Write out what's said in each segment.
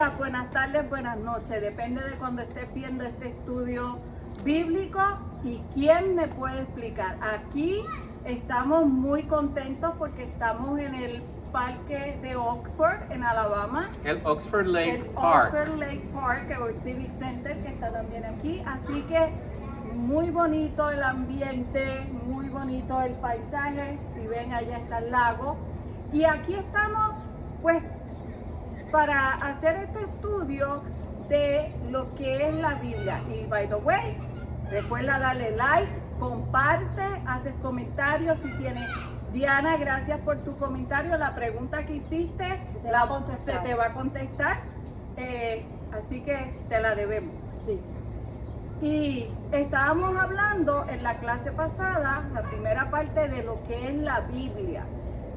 Buenas tardes, buenas noches, depende de cuando estés viendo este estudio bíblico y quién me puede explicar. Aquí estamos muy contentos porque estamos en el parque de Oxford, en Alabama. El Oxford Lake el Park. Oxford Lake Park, el Civic Center, que está también aquí. Así que muy bonito el ambiente, muy bonito el paisaje. Si ven, allá está el lago. Y aquí estamos, pues, para hacer este estudio de lo que es la Biblia. Y by the way, recuerda darle like, comparte, haces comentarios si tienes. Diana, gracias por tu comentario. La pregunta que hiciste se te va a contestar. Así que te la debemos. Sí. Y estábamos hablando en la clase pasada, la primera parte de lo que es la Biblia.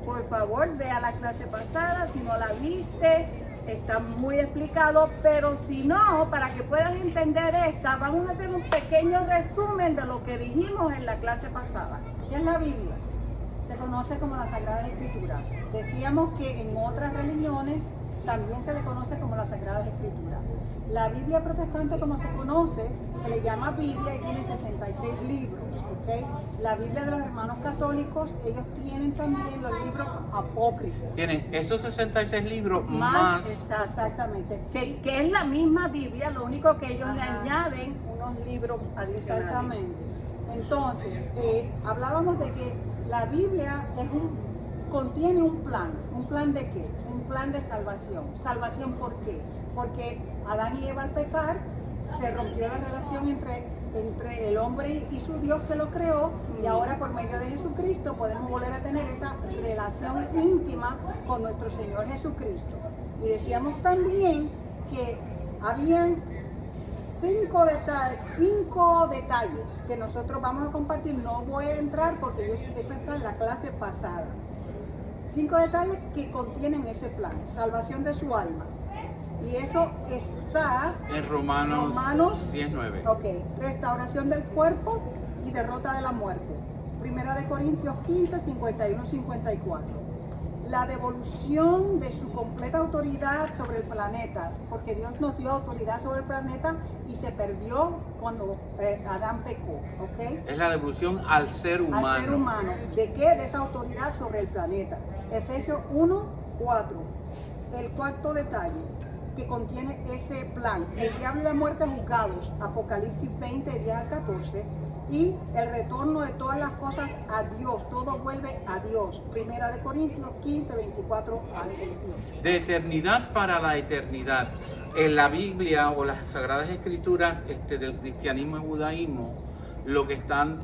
Por favor, vea la clase pasada, si no la viste, está muy explicado, pero si no, para que puedas entender esta, vamos a hacer un pequeño resumen de lo que dijimos en la clase pasada. ¿Qué es la Biblia? Se conoce como las Sagradas Escrituras. Decíamos que en otras religiones también se le conoce como las Sagradas Escrituras. La Biblia protestante, como se conoce, se le llama Biblia y tiene 66 libros, ¿ok? La Biblia de los hermanos católicos, ellos tienen también los libros apócrifos. Tienen esos 66 libros más. Exactamente. Que es la misma Biblia, lo único que ellos le añaden unos libros adicionales. Exactamente. Entonces, hablábamos de que la Biblia contiene un plan. ¿Un plan de qué? Un plan de salvación. ¿Salvación por qué? Porque Adán y Eva al pecar se rompió la relación entre el hombre y su Dios que lo creó, y ahora por medio de Jesucristo podemos volver a tener esa relación íntima con nuestro Señor Jesucristo. Y decíamos también que habían cinco detalles que nosotros vamos a compartir. No voy a entrar porque eso está en la clase pasada. 5 detalles que contienen ese plan, salvación de su alma. Y eso está En Romanos 19. Ok, restauración del cuerpo y derrota de la muerte. Primera de Corintios 15, 51, 54. La devolución de su completa autoridad sobre el planeta, porque Dios nos dio autoridad sobre el planeta y se perdió cuando Adán pecó, ¿ok? Es la devolución al ser humano. Al ser humano. ¿De qué? De esa autoridad sobre el planeta. Efesios 1, 4. El cuarto detalle que contiene ese plan: el diablo y la muerte juzgados, Apocalipsis 20, 10 al 14, y el retorno de todas las cosas a Dios, todo vuelve a Dios, Primera de Corintios 15, 24 al 28. De eternidad para la eternidad. En la Biblia o las Sagradas Escrituras del cristianismo y judaísmo, lo que están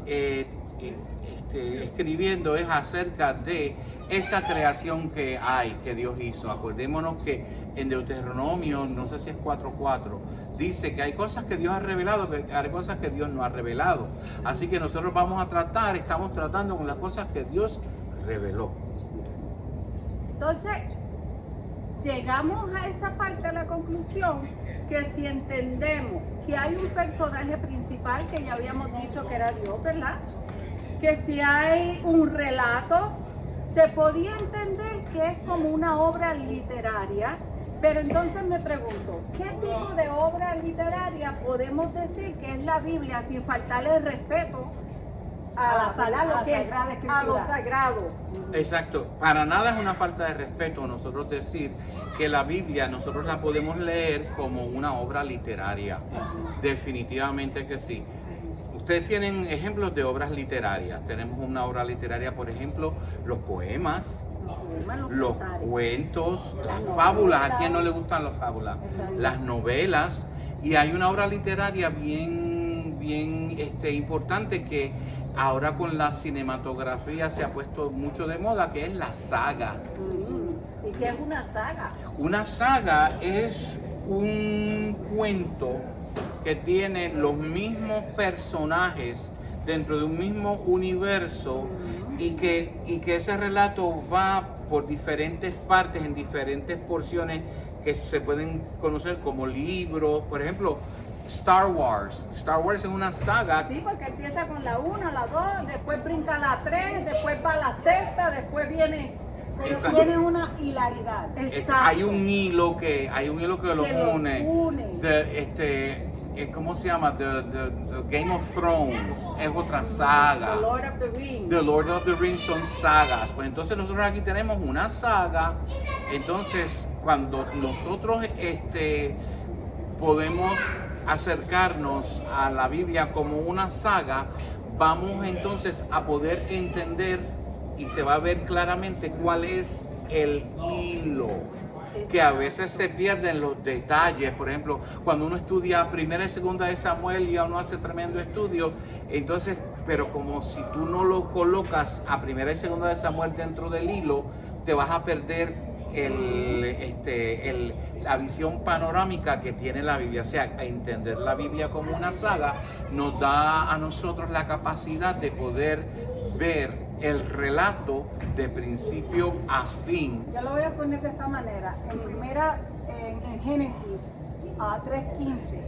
escribiendo es acerca de esa creación que hay, que Dios hizo. Acordémonos que en Deuteronomio, no sé si es 4:4, dice que hay cosas que Dios ha revelado, pero hay cosas que Dios no ha revelado. Así que nosotros estamos tratando con las cosas que Dios reveló. Entonces, llegamos a esa parte de la conclusión que si entendemos que hay un personaje principal, que ya habíamos dicho que era Dios, ¿verdad? Que si hay un relato, se podía entender que es como una obra literaria, pero entonces me pregunto, ¿qué tipo de obra literaria podemos decir que es la Biblia sin faltarle el respeto a lo sagrado? Exacto, para nada es una falta de respeto nosotros decir que la Biblia nosotros la podemos leer como una obra literaria. Definitivamente que sí. Ustedes tienen ejemplos de obras literarias. Tenemos una obra literaria, por ejemplo, los poemas, los cuentos, las fábulas. ¿A quién no le gustan las fábulas? Las novelas. Y hay una obra literaria bien importante que ahora con la cinematografía se ha puesto mucho de moda, que es la saga. ¿Y qué es una saga? Una saga es un cuento que tiene los mismos personajes dentro de un mismo universo y que ese relato va por diferentes partes, en diferentes porciones que se pueden conocer como libros. Por ejemplo, Star Wars. Star Wars es una saga. Sí, porque empieza con la 1, la 2, después brinca la 3, después va la sexta, después viene Pero Exacto. tiene una hilaridad. Exacto. Hay un hilo que los los une. une. ¿Cómo se llama? The Game of Thrones es otra saga. The Lord of the Rings. The Lord of the Rings son sagas. Pues entonces nosotros aquí tenemos una saga. Entonces, cuando nosotros podemos acercarnos a la Biblia como una saga, vamos entonces a poder entender y se va a ver claramente cuál es el hilo, que a veces se pierden los detalles. Por ejemplo, cuando uno estudia primera y segunda de Samuel y uno hace tremendo estudio, entonces, pero como si tú no lo colocas a primera y segunda de Samuel dentro del hilo, te vas a perder la visión panorámica que tiene la Biblia. O sea, entender la Biblia como una saga nos da a nosotros la capacidad de poder ver el relato de principio a fin. Yo lo voy a poner de esta manera. En Génesis 3:15,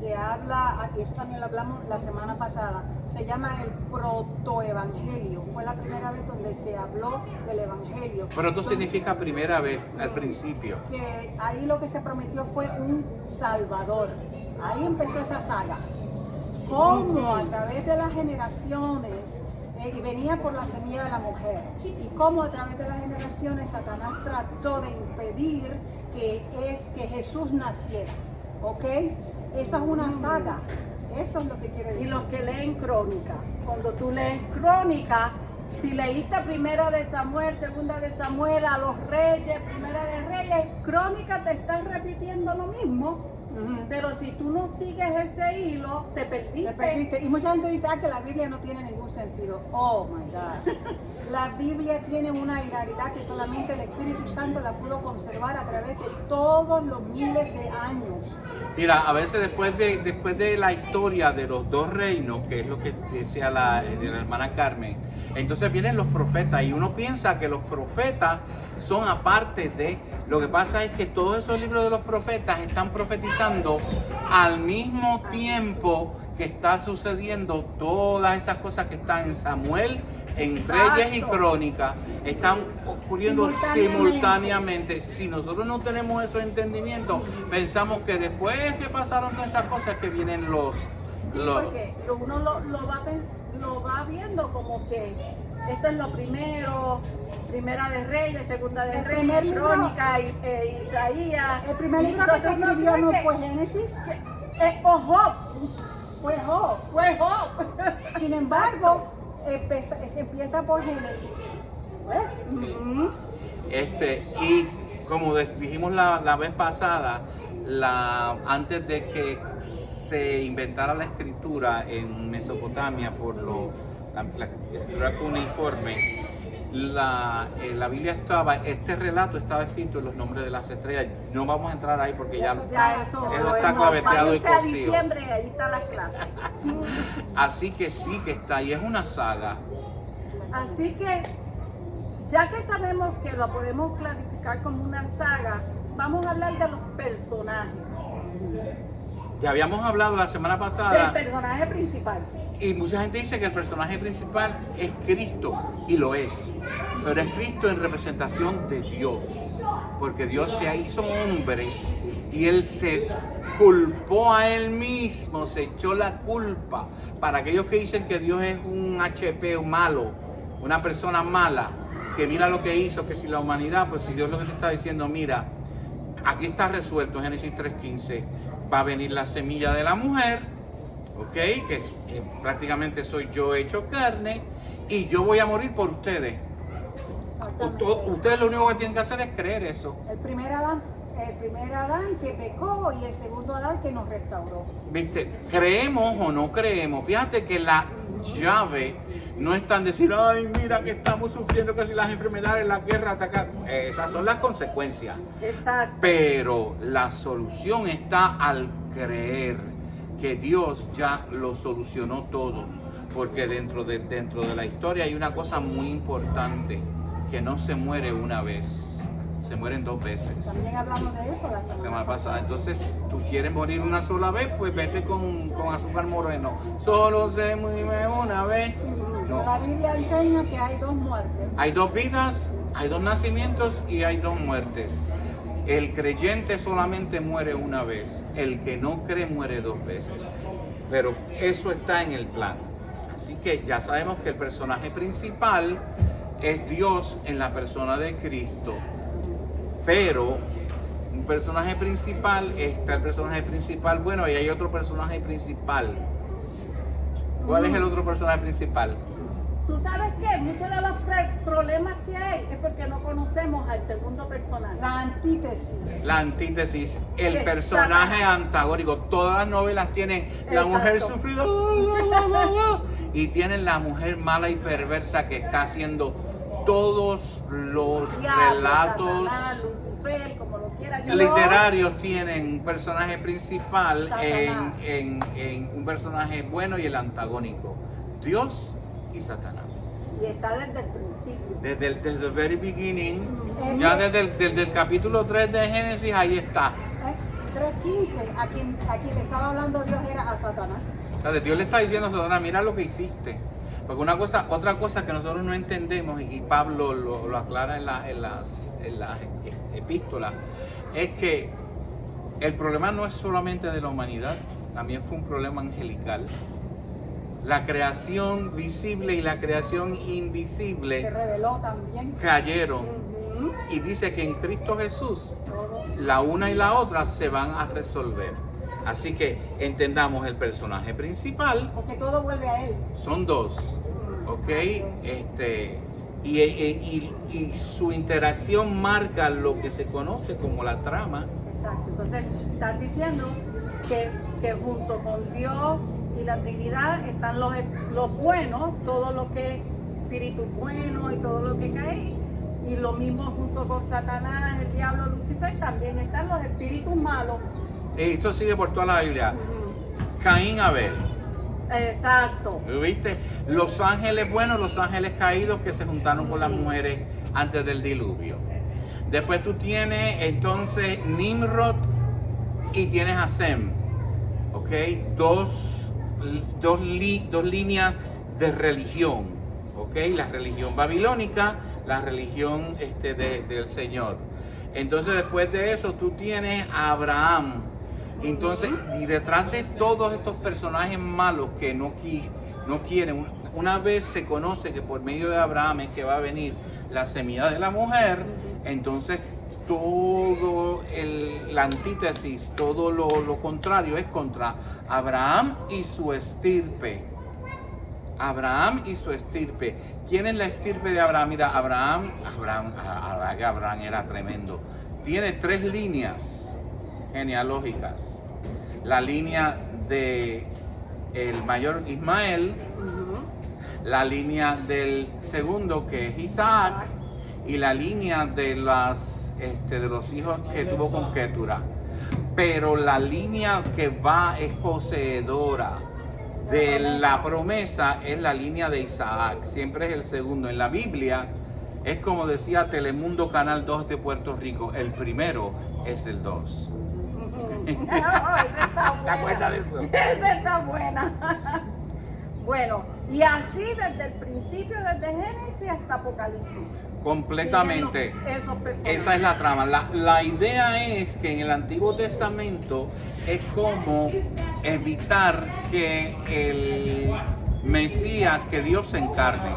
que habla, y eso también lo hablamos la semana pasada, se llama el protoevangelio. Fue la primera vez donde se habló del evangelio. Proto significa primera vez, al principio. Que ahí lo que se prometió fue un salvador. Ahí empezó esa saga. Cómo a través de las generaciones, y venía por la semilla de la mujer, y cómo a través de las generaciones Satanás trató de impedir que Jesús naciera. ¿Ok? Esa es una saga. Eso es lo que quiere Y decir. los que leen Crónica, cuando tú lees Crónica, si leíste primera de Samuel, segunda de Samuel, a los reyes, primera de Reyes, Crónica te están repitiendo lo mismo, pero si tú no sigues ese hilo, te perdiste. Te perdiste. Y mucha gente dice que la Biblia no tiene ningún sentido. Oh my God. La Biblia tiene una hilaridad que solamente el Espíritu Santo la pudo conservar a través de todos los miles de años. Mira, a veces después de la historia de los dos reinos, que es lo que decía la hermana Carmen, entonces vienen los profetas y uno piensa que los profetas son aparte de... Lo que pasa es que todos esos libros de los profetas están profetizando al mismo tiempo que está sucediendo todas esas cosas que están en Samuel, en Exacto. Reyes y Crónicas, están ocurriendo simultáneamente. Si nosotros no tenemos esos entendimientos, pensamos que después que pasaron todas esas cosas que vienen Sí, porque uno lo va viendo como que esto es lo primero, primera de Reyes, segunda de El primer Reyes, libro- Crónica, Isaías. El primer Y libro que se entonces uno escribió cree no que- fue Génesis, o Job, fue Job. fue Job. Sin embargo, se empieza por Génesis. ¿Ves? Ujú. Y como dijimos la vez pasada, antes de que se inventara la escritura en Mesopotamia por la escritura cuneiforme, la Biblia este relato estaba escrito en los nombres de las estrellas. No vamos a entrar ahí porque ya Eso está hemos- claveteado y vaya usted a cocido. diciembre y ahí está la clase. Así que sí que está, y es una saga. Así que, ya que sabemos que lo podemos clasificar como una saga, vamos a hablar de los personajes. Ya habíamos hablado la semana Del pasada. personaje principal. Y mucha gente dice que el personaje principal es Cristo, y lo es. Pero es Cristo en representación de Dios, porque Dios se hizo hombre y Él se culpó a Él mismo, se echó la culpa. Para aquellos que dicen que Dios es un HP malo, una persona mala, que mira lo que hizo, que si la humanidad, pues si Dios lo que te está diciendo, mira, aquí está resuelto, Génesis 3:15, va a venir la semilla de la mujer, ¿ok? Que prácticamente soy yo hecho carne, y yo voy a morir por ustedes. Exactamente. Ustedes lo único que tienen que hacer es creer eso. El primer Adán que pecó y el segundo Adán que nos restauró. ¿Viste? ¿Creemos o no creemos? Fíjate que la llave no es tan decir, ay, mira que estamos sufriendo casi las enfermedades, la guerra, atacar. Esas son las consecuencias. Exacto. Pero la solución está al creer que Dios ya lo solucionó todo. Porque dentro de la historia hay una cosa muy importante, que no se muere una vez, se mueren 2 veces. También hablamos de eso la Semana semana pasada. Entonces, tú quieres morir una sola vez, pues vete con azúcar moreno. Solo se muere una vez. No. La Biblia enseña que hay dos muertes. Hay dos vidas, hay dos nacimientos y hay dos muertes. El creyente solamente muere una vez, el que no cree muere dos veces. Pero eso está en el plan. Así que ya sabemos que el personaje principal es Dios en la persona de Cristo. Pero un personaje principal, está el personaje principal, bueno, y hay otro personaje principal. ¿Cuál es el otro personaje principal? Tú sabes que muchos de los problemas que hay es porque no conocemos al segundo personaje. La antítesis. La antítesis, el Que personaje Satanás. antagónico. Todas las novelas tienen la Exacto. mujer sufrida y tienen la mujer mala y perversa que está haciendo todos los Diablo, relatos Satanás, Lucifer, como lo quieras llamar. literarios. Tienen un personaje principal Satanás. en un personaje bueno y el antagónico, Dios y Satanás. Y está desde el principio. Desde el very beginning, Él ya me- desde el capítulo 3 de Génesis, ahí está. 3:15, a quien le estaba hablando Dios era a Satanás. O sea, Dios le está diciendo a Satanás, mira lo que hiciste. Porque otra cosa que nosotros no entendemos, y Pablo lo aclara en las epístolas, es que el problema no es solamente de la humanidad, también fue un problema angelical. La creación visible y la creación Se invisible reveló también cayeron. Ujú. Y dice que en Cristo Jesús Todo. la una y la otra se van a resolver. Así que entendamos el personaje principal, porque todo vuelve a él. son dos, ¿ok? Y su interacción marca lo que se conoce como la trama. Exacto. Entonces, estás diciendo que junto con Dios y la Trinidad están los buenos, todo lo que es espíritu bueno y todo lo que cae. Y lo mismo junto con Satanás, el diablo, Lucifer, también están los espíritus malos. Y esto sigue por toda la Biblia. Caín, Abel. Exacto. ¿Viste? Los ángeles buenos, los ángeles caídos que se juntaron con las mujeres antes del diluvio. Después tú tienes entonces Nimrod y tienes a Sem. ¿Ok? Dos líneas de religión. ¿Ok? La religión babilónica, la religión del Señor. Entonces después de eso tú tienes a Abraham. Entonces, y detrás de todos estos personajes malos que no quieren, una vez se conoce que por medio de Abraham es que va a venir la semilla de la mujer, entonces todo la antítesis, todo lo contrario es contra Abraham y su estirpe. Abraham y su estirpe. ¿Quién es la estirpe de Abraham? Mira, Abraham era tremendo. Tiene 3 líneas genealógicas. La línea de el mayor Ismael, la línea del segundo que es Isaac y la línea de los hijos que tuvo con Ketura. Pero la línea que va es poseedora de la promesa es la línea de Isaac, siempre es el segundo. En la Biblia es como decía Telemundo Canal 2 de Puerto Rico, el primero es el 2. ¿Te acuerdas de eso? Esa está buena. Bueno, y así desde el principio, desde Génesis hasta Apocalipsis. Completamente. Siguen esos personajes. Esa es la trama. La idea es que en el Antiguo Testamento es como evitar que el Mesías, que Dios se encarne.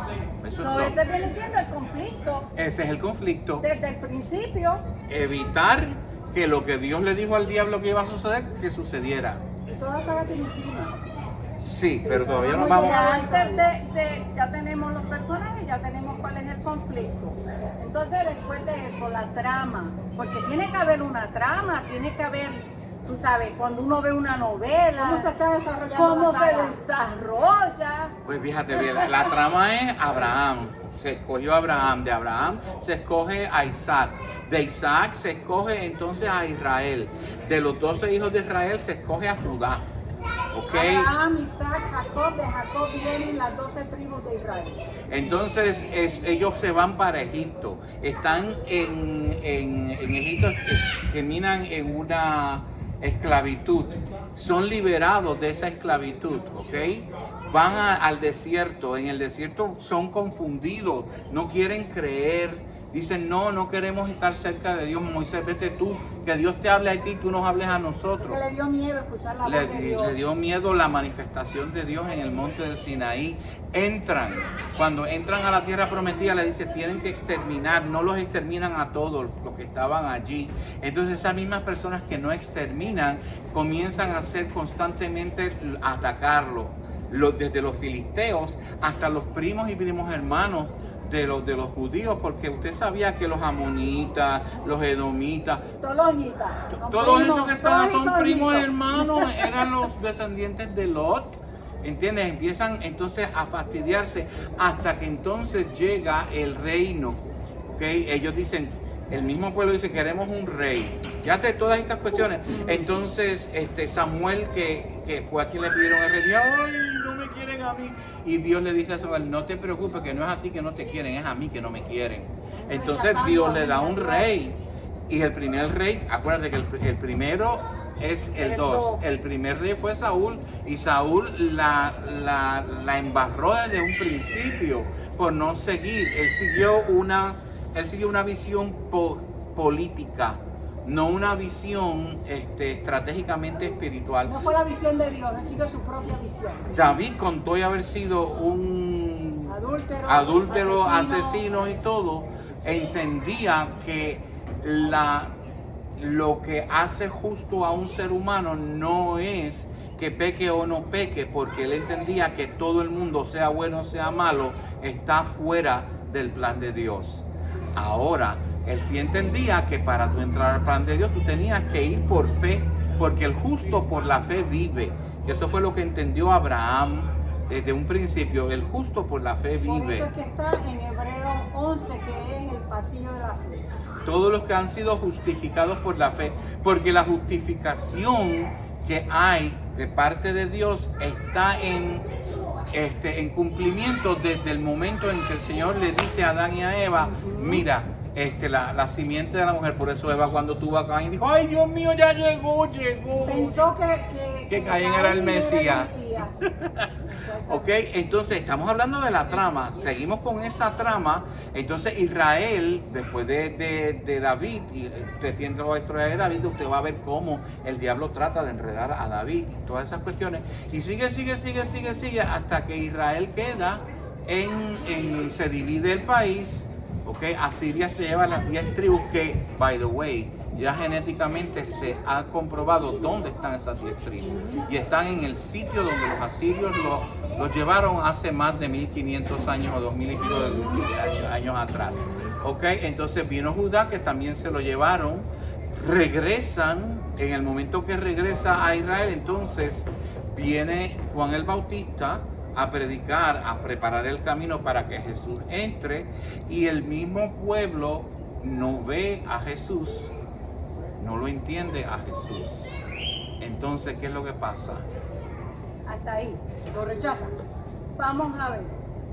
Eso So, es ese todo. viene siendo el conflicto Ese es el conflicto. desde el principio. Evitar que lo que Dios le dijo al diablo que iba a suceder, que sucediera. Y toda saga tiene un clima. Sí, pero todavía no vamos vamos. a Antes ya tenemos los personajes, ya tenemos cuál es el conflicto. Entonces después de eso, la trama, porque tiene que haber una trama, tiene que haber, tú sabes, cuando uno ve una novela, ¿Cómo se está desarrollando cómo la se saga? desarrolla. Pues fíjate bien, la trama es Abraham. Se escogió a Abraham, de Abraham se escoge a Isaac, de Isaac se escoge entonces a Israel, de los 12 hijos de Israel se escoge a Judá. ¿Ok? Abraham, Isaac, Jacob, de Jacob vienen las 12 tribus de Israel. Entonces ellos se van para Egipto, están en Egipto, terminan en una esclavitud, son liberados de esa esclavitud, ¿ok? van al desierto. En el desierto son confundidos, no quieren creer. Dicen, no queremos estar cerca de Dios. Moisés, vete tú, que Dios te hable a ti, tú nos hables a nosotros. Que le dio miedo escuchar la voz de Dios. Le dio miedo la manifestación de Dios en el monte del Sinaí. Cuando entran a la tierra prometida, le dice, tienen que exterminar, no los exterminan a todos los que estaban allí. Entonces esas mismas personas que no exterminan, comienzan a hacer constantemente atacarlo. Desde los filisteos hasta los primos y primos hermanos de los judíos, porque usted sabía que los amonitas, los edomitas, todos esos que estaban son primos hermanos, eran los descendientes de Lot. ¿Entiendes? Empiezan entonces a fastidiarse hasta que entonces llega el reino. ¿Okay? Ellos dicen, el mismo pueblo dice, queremos un rey. Ya todas estas cuestiones. Entonces Samuel, que fue a quien le pidieron el rey, ¡ay, no me quieren a mí! Y Dios le dice a Samuel, no te preocupes, que no es a ti que no te quieren, es a mí que no me quieren. Entonces Dios le da un rey. Y el primer rey, acuérdate que el primero es el 2. El primer rey fue Saúl, y Saúl la embarró desde un principio por no seguir. Él siguió una visión política, no una visión estratégicamente espiritual. No fue la visión de Dios, él siguió su propia visión. David, con todo y haber sido un adúltero, asesino y todo, entendía que lo que hace justo a un ser humano no es que peque o no peque, porque él entendía que todo el mundo, sea bueno o sea malo, está fuera del plan de Dios. Ahora, él sí entendía que para tú entrar al plan de Dios, tú tenías que ir por fe, porque el justo por la fe vive. Eso fue lo que entendió Abraham desde un principio, el justo por la fe vive. Por eso es que está en Hebreos 11, que es el pasillo de la fe. Todos los que han sido justificados por la fe, porque la justificación que hay de parte de Dios está en cumplimiento desde el momento en que el Señor le dice a Adán y a Eva, mira, la simiente de la mujer. Por eso Eva, cuando tuvo a Caín, dijo, ay Dios mío, ya llegó. Pensó que Caín era el Mesías. Ok, entonces estamos hablando de la trama, seguimos con esa trama. Entonces Israel, después de David, y usted tiene la historia de David, usted va a ver cómo el diablo trata de enredar a David y todas esas cuestiones, y sigue hasta que Israel queda se divide el país. Ok, Asiria se lleva las 10 tribus que, by the way, ya genéticamente se ha comprobado dónde están esas 10 tribus. Y están en el sitio donde los asirios los llevaron hace más de 1500 años o 2000 y pico de años atrás. Ok, entonces vino Judá, que también se lo llevaron. Regresan, en el momento que regresa a Israel, entonces viene Juan el Bautista a predicar, a preparar el camino para que Jesús entre, y el mismo pueblo no ve a Jesús, no lo entiende a Jesús. Entonces, ¿qué es lo que pasa? Hasta ahí. Lo rechazan. Vamos a ver.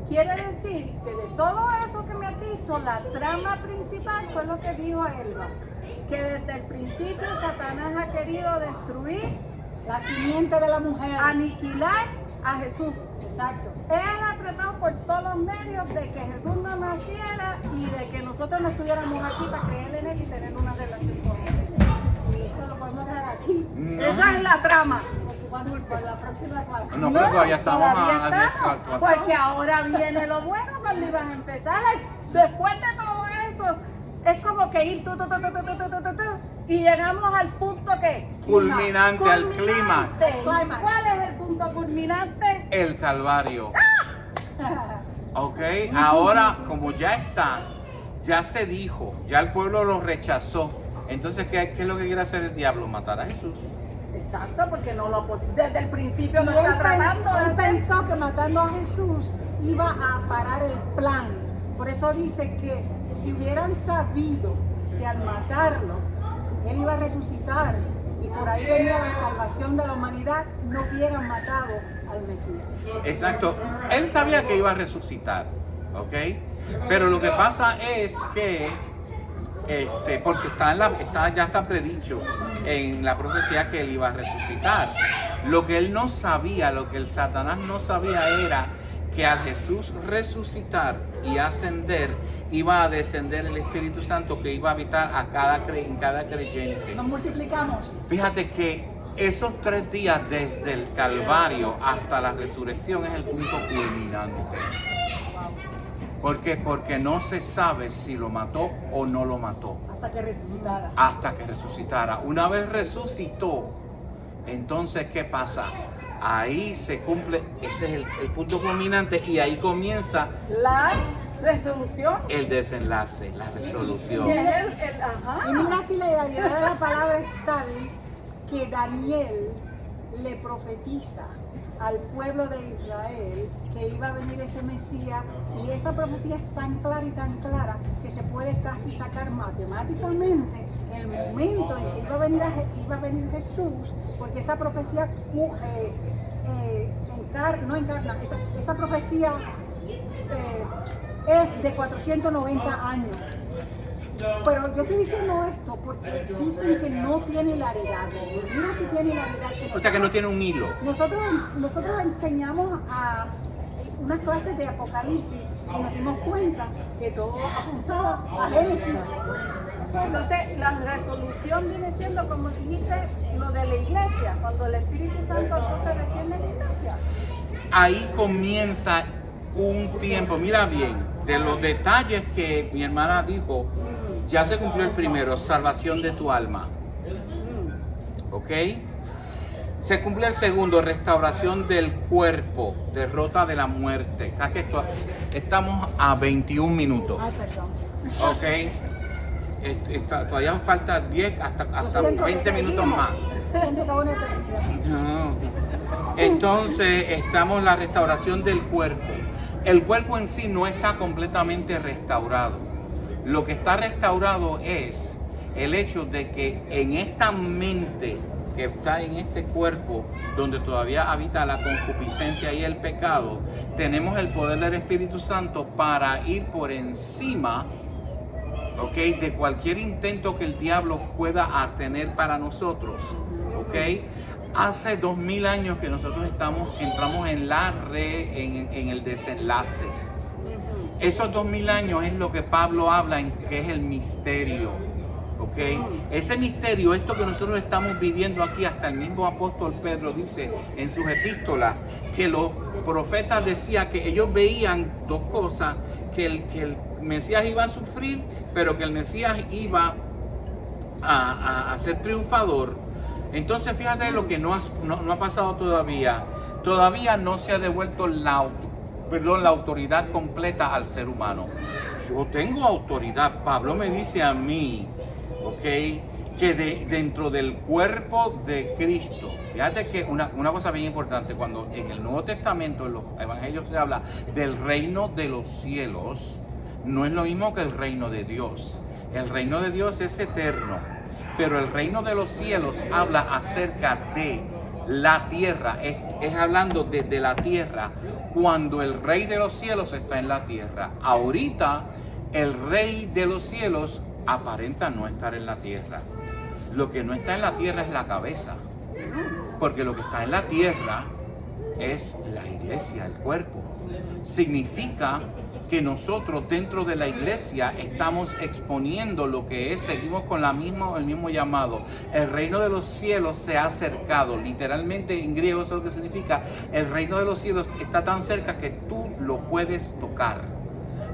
Quiere decir que de todo eso que me has dicho, la trama principal fue lo que dijo Elba, que desde el principio Satanás ha querido destruir, la simiente de la mujer, aniquilar a Jesús. Exacto. Él ha tratado por todos los medios de que Jesús no naciera y de que nosotros no estuviéramos aquí para creer en él y tener una relación con él. Y esto lo podemos dejar aquí. Esa es la trama. Para la próxima clase. No, pero todavía estamos todavía estamos, porque ahora viene lo bueno cuando iban a empezar. Después de todo eso, es como que ir y llegamos al punto que culminante, al clímax. ¿Cuál es el punto culminante? El Calvario. Ok, ahora como ya está, ya se dijo, ya el pueblo lo rechazó. Entonces, ¿qué es lo que quiere hacer el diablo? Matar a Jesús. Exacto, porque no lo desde el principio no Y está tratando de él hacer. pensó que matando a Jesús iba a parar el plan. Por eso dice que si hubieran sabido que al matarlo él iba a resucitar y por ahí venía la salvación de la humanidad, no hubieran matado al Mesías. Exacto, él sabía que iba a resucitar, ¿ok? Pero lo que pasa es que porque ya está predicho en la profecía que él iba a resucitar. Lo que él no sabía, lo que el Satanás no sabía era que al Jesús resucitar y ascender, iba a descender el Espíritu Santo que iba a habitar en cada creyente. Nos multiplicamos. Fíjate que esos 3 días desde el Calvario hasta la resurrección es el punto culminante. ¿Por qué? Porque no se sabe si lo mató o no lo mató. Hasta que resucitara. Hasta que resucitara. Una vez resucitó, entonces, ¿qué pasa? Ahí se cumple, ese es el punto culminante, y ahí comienza La resolución. el desenlace, la resolución. Que es ajá. Y mira si la realidad de la palabra es tal que Daniel le profetiza al pueblo de Israel que iba a venir ese Mesías, y esa profecía es tan clara y tan clara que se puede casi sacar matemáticamente el momento en que iba a venir Jesús, porque esa profecía esa profecía es de 490 años. Pero yo estoy diciendo esto porque dicen que no tiene hilaridad. Mira si tiene hilaridad. O sea que no tiene un hilo. Nosotros enseñamos a unas clases de Apocalipsis y nos dimos cuenta que todo apuntaba a Génesis. Entonces, la resolución viene siendo, como dijiste, lo de la iglesia, cuando el Espíritu Santo entonces desciende en la iglesia. Ahí comienza un tiempo, mira bien, de los detalles que mi hermana dijo, ya se cumplió el primero, salvación de tu alma. ¿Ok? Se cumple el segundo, restauración del cuerpo, derrota de la muerte. Acá que estamos a 21 minutos. Ay, perdón. ¿Ok? Todavía falta 10 hasta 20 minutos más. Siento que una eternidad. No. Entonces, estamos en la restauración del cuerpo. El cuerpo en sí no está completamente restaurado. Lo que está restaurado es el hecho de que en esta mente que está en este cuerpo, donde todavía habita la concupiscencia y el pecado, tenemos el poder del Espíritu Santo para ir por encima, ¿ok?, de cualquier intento que el diablo pueda tener para nosotros, ¿ok? Hace 2000 años que nosotros entramos en el desenlace. Esos 2000 años es lo que Pablo habla en que es el misterio, ¿ok? Ese misterio, esto que nosotros estamos viviendo aquí, hasta el mismo apóstol Pedro dice en sus epístolas que los profetas decían que ellos veían dos cosas, que el Mesías iba a sufrir, pero que el Mesías iba a ser triunfador. Entonces fíjate lo que no ha pasado todavía. Todavía no se ha devuelto la autoridad completa al ser humano. Yo tengo autoridad. Pablo me dice a mí, ¿ok?, que dentro del cuerpo de Cristo. Fíjate que una cosa bien importante, cuando en el Nuevo Testamento, en los evangelios se habla del reino de los cielos, no es lo mismo que el reino de Dios. El reino de Dios es eterno, pero el reino de los cielos habla acerca de la tierra, es hablando desde la tierra, cuando el rey de los cielos está en la tierra. Ahorita el rey de los cielos aparenta no estar en la tierra. Lo que no está en la tierra es la cabeza, porque lo que está en la tierra es la iglesia, el cuerpo. Significa que nosotros dentro de la iglesia estamos exponiendo lo que es, seguimos con el mismo llamado. El reino de los cielos se ha acercado. Literalmente en griego eso es lo que significa. El reino de los cielos está tan cerca que tú lo puedes tocar.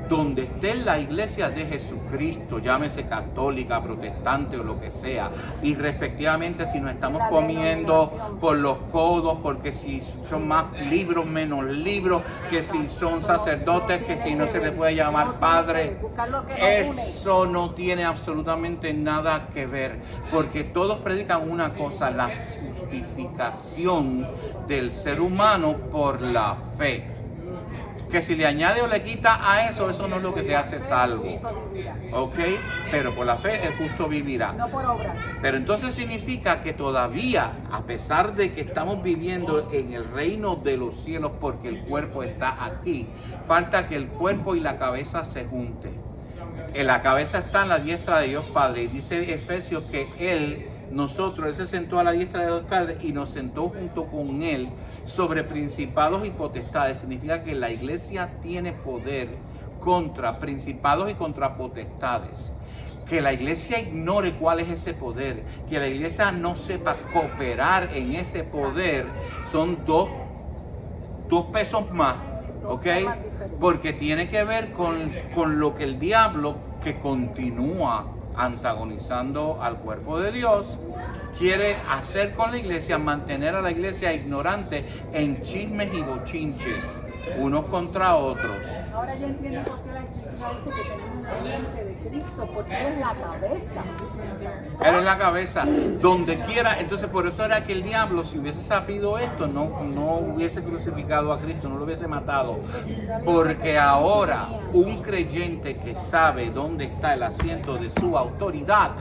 Donde esté la iglesia de Jesucristo, llámese católica, protestante o lo que sea, y respectivamente si nos estamos comiendo por los codos, porque si son más libros, menos libros, que si son sacerdotes, que si no se les puede llamar padre, eso no tiene absolutamente nada que ver, porque todos predican una cosa, la justificación del ser humano por la fe. Que si le añade o le quita a eso, eso no es lo que te hace salvo. ¿Ok? Pero por la fe el justo vivirá. No por obras. Pero entonces significa que todavía, a pesar de que estamos viviendo en el reino de los cielos porque el cuerpo está aquí, falta que el cuerpo y la cabeza se junten. En la cabeza está en la diestra de Dios Padre. Y dice Efesios que Él se sentó a la diestra de Dios Padre y nos sentó junto con Él sobre principados y potestades. Significa que la iglesia tiene poder contra principados y contra potestades. Que la iglesia ignore cuál es ese poder, que la iglesia no sepa cooperar en ese poder, son dos pesos más, ¿ok? Porque tiene que ver con lo que el diablo, que continúa antagonizando al cuerpo de Dios, quiere hacer con la iglesia, mantener a la iglesia ignorante en chismes y bochinches, unos contra otros. Ahora yo entiendo por qué la Biblia dice que tenemos una mente de Cristo, porque Él es la cabeza. Él es la cabeza, donde quiera. Entonces por eso era que el diablo, si hubiese sabido esto, no hubiese crucificado a Cristo, no lo hubiese matado. Porque ahora un creyente que sabe dónde está el asiento de su autoridad,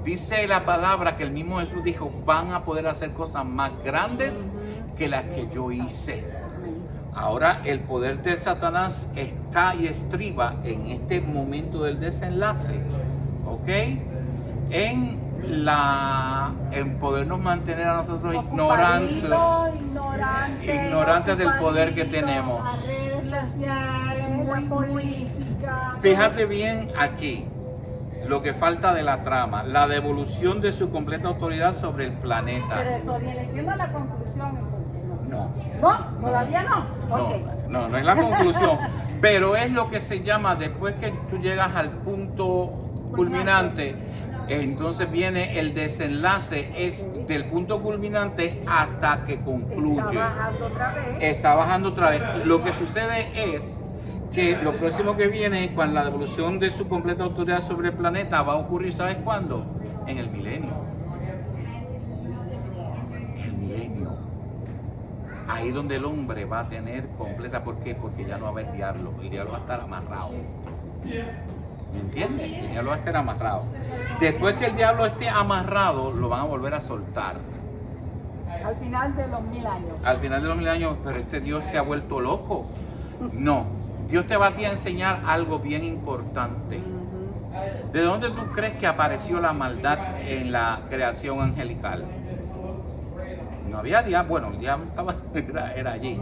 dice la palabra que el mismo Jesús dijo, van a poder hacer cosas más grandes que las que yo hice. Ahora el poder de Satanás está y estriba en este momento del desenlace, ¿ok? En podernos mantener a nosotros ignorantes del poder que tenemos. Las redes sociales, la política. Fíjate bien aquí lo que falta de la trama, la devolución de su completa autoridad sobre el planeta. Pero eso viene siendo la conclusión, entonces. No. ¿No? ¿Todavía no? Ok. No es la conclusión, pero es lo que se llama, después que tú llegas al punto culminante, entonces viene el desenlace, es del punto culminante hasta que concluye. Está bajando otra vez. Está bajando otra vez. Lo que sucede es que lo próximo que viene, con la devolución de su completa autoridad sobre el planeta, va a ocurrir, ¿sabes cuándo? En el milenio. El milenio. Ahí donde el hombre va a tener completa, ¿por qué? Porque ya no va a haber diablo, el diablo va a estar amarrado. ¿Me entiendes? El diablo va a estar amarrado. Después que el diablo esté amarrado, lo van a volver a soltar. Al final de los 1000 años. Al final de los 1000 años, pero este Dios te ha vuelto loco. No, Dios te va a ti a enseñar algo bien importante. ¿De dónde tú crees que apareció la maldad en la creación angelical? No había diablo, bueno, el diablo era allí.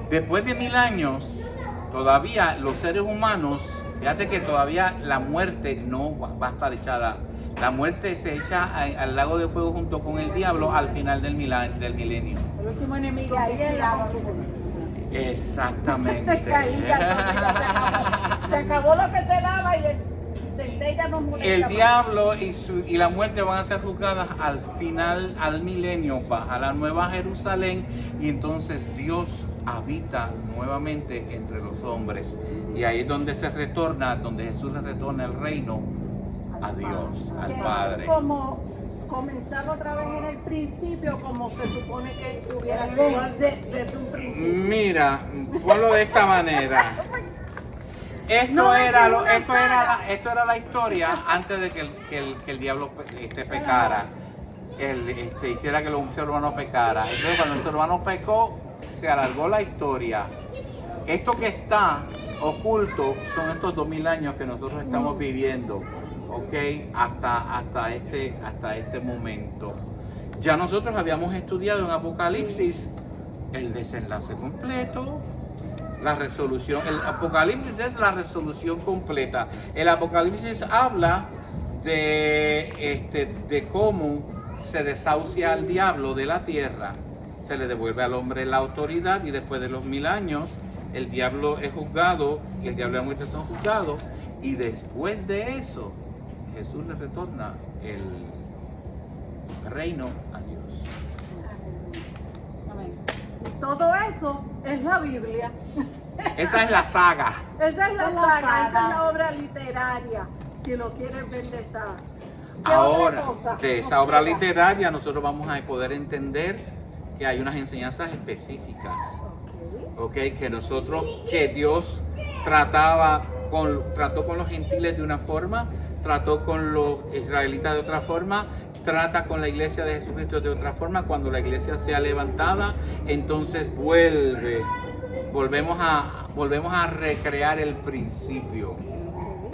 Después de 1000 años, todavía los seres humanos, fíjate que todavía la muerte no va a estar echada. La muerte se echa al lago de fuego junto con el diablo al final del milenio. El último enemigo Que ahí que es la tiramos. conclusión. Exactamente. Que ahí ya, entonces, se acabó lo que se daba y el centella nos molesta El más. diablo y la muerte van a ser juzgadas al final, al milenio, baja la nueva Jerusalén y entonces Dios habita nuevamente entre los hombres. Y ahí es donde se retorna, donde Jesús le retorna el reino a Dios, al Que Padre. es como comenzar otra vez en el principio, como se supone que hubiera El sido Edén. desde un principio. Mira, ponlo de esta manera. Esto No, es era, que una saga. esto era la historia antes de que el diablo pecara. Hiciera que el ser humano pecara. Entonces cuando el ser humano pecó, se alargó la historia. Esto que está oculto son estos 2000 años que nosotros estamos viviendo, ¿ok? Hasta este momento. Ya nosotros habíamos estudiado en Apocalipsis el desenlace completo, la resolución. El Apocalipsis es la resolución completa. El Apocalipsis habla de cómo se desahucia al diablo de la tierra, se le devuelve al hombre la autoridad y después de los 1000 años el diablo es juzgado y el diablo y la muerte son juzgados y después de eso Jesús le retorna el reino a Dios. Amén. Y todo eso es la Biblia. Esa es la saga. Esa es la Esa es la saga, saga. esa es la obra literaria, si lo quieres ver de esa. ¿Qué Ahora, otra cosa? de esa obra literaria nosotros vamos a poder entender que hay unas enseñanzas específicas, Ok. ¿ok? Que Dios trató con los gentiles de una forma, trató con los israelitas de otra forma, trata con la iglesia de Jesucristo de otra forma. Cuando la iglesia sea levantada, entonces volvemos a recrear el principio.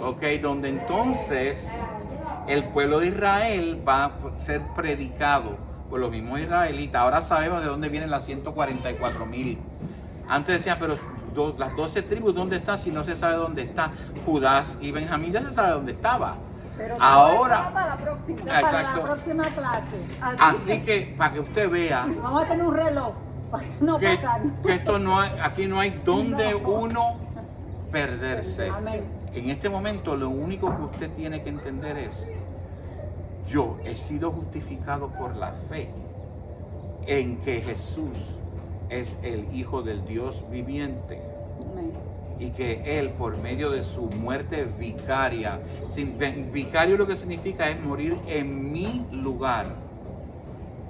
ok, donde entonces el pueblo de Israel va a ser predicado por los mismos israelitas. Ahora sabemos de dónde vienen las 144,000. Antes decían, pero las 12 tribus, ¿dónde están? Si no se sabe dónde está Judá y Benjamín, ya se sabe dónde estaba. Pero Ahora, para la próxima. Para exacto. la próxima clase. Así que para que usted vea Vamos a tener un reloj para no que, pasar. que esto no hay, aquí no hay donde No. uno perderse. Amén. En este momento lo único que usted tiene que entender es, yo he sido justificado por la fe en que Jesús es el Hijo del Dios viviente Amén. y que Él, por medio de su muerte vicaria, vicario lo que significa es morir en mi lugar,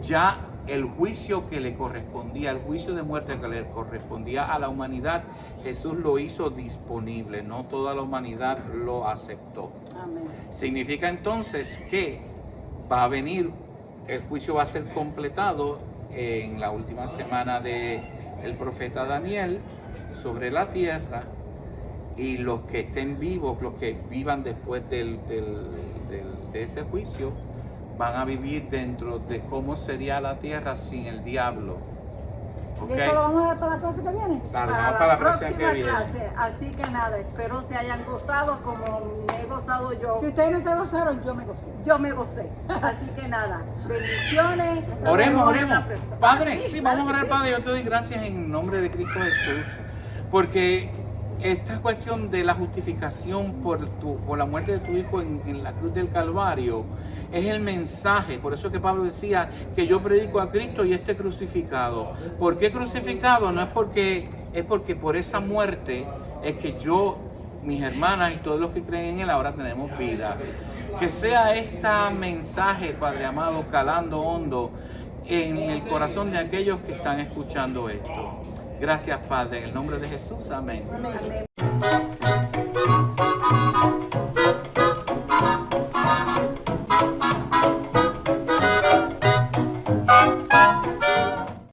ya el juicio que le correspondía, el juicio de muerte que le correspondía a la humanidad, Jesús lo hizo disponible, no toda la humanidad lo aceptó. Amén. Significa entonces que va a venir, el juicio va a ser completado en la última semana del profeta Daniel sobre la tierra, y los que estén vivos, los que vivan después de ese juicio, van a vivir dentro de cómo sería la tierra sin el diablo. ¿Ok? ¿Y eso lo vamos a dar para la clase que viene? Claro, vamos para la próxima que viene. clase. Así que nada, espero se hayan gozado como me he gozado yo. Si ustedes no se gozaron, yo me gocé. Yo me gocé. Así que nada, bendiciones. Nos Oremos, vemos en oremos. la próxima. Padre, sí, claro vamos a que orar, sí. Padre. Yo te doy gracias en nombre de Cristo Jesús, porque esta cuestión de la justificación por la muerte de tu Hijo en la cruz del Calvario es el mensaje. Por eso es que Pablo decía que yo predico a Cristo y este crucificado. ¿Por qué crucificado? No es porque, es porque por esa muerte es que yo, mis hermanas y todos los que creen en Él ahora tenemos vida. Que sea este mensaje, Padre amado, calando hondo en el corazón de aquellos que están escuchando esto. Gracias, Padre, en el nombre de Jesús. Amén. Amén.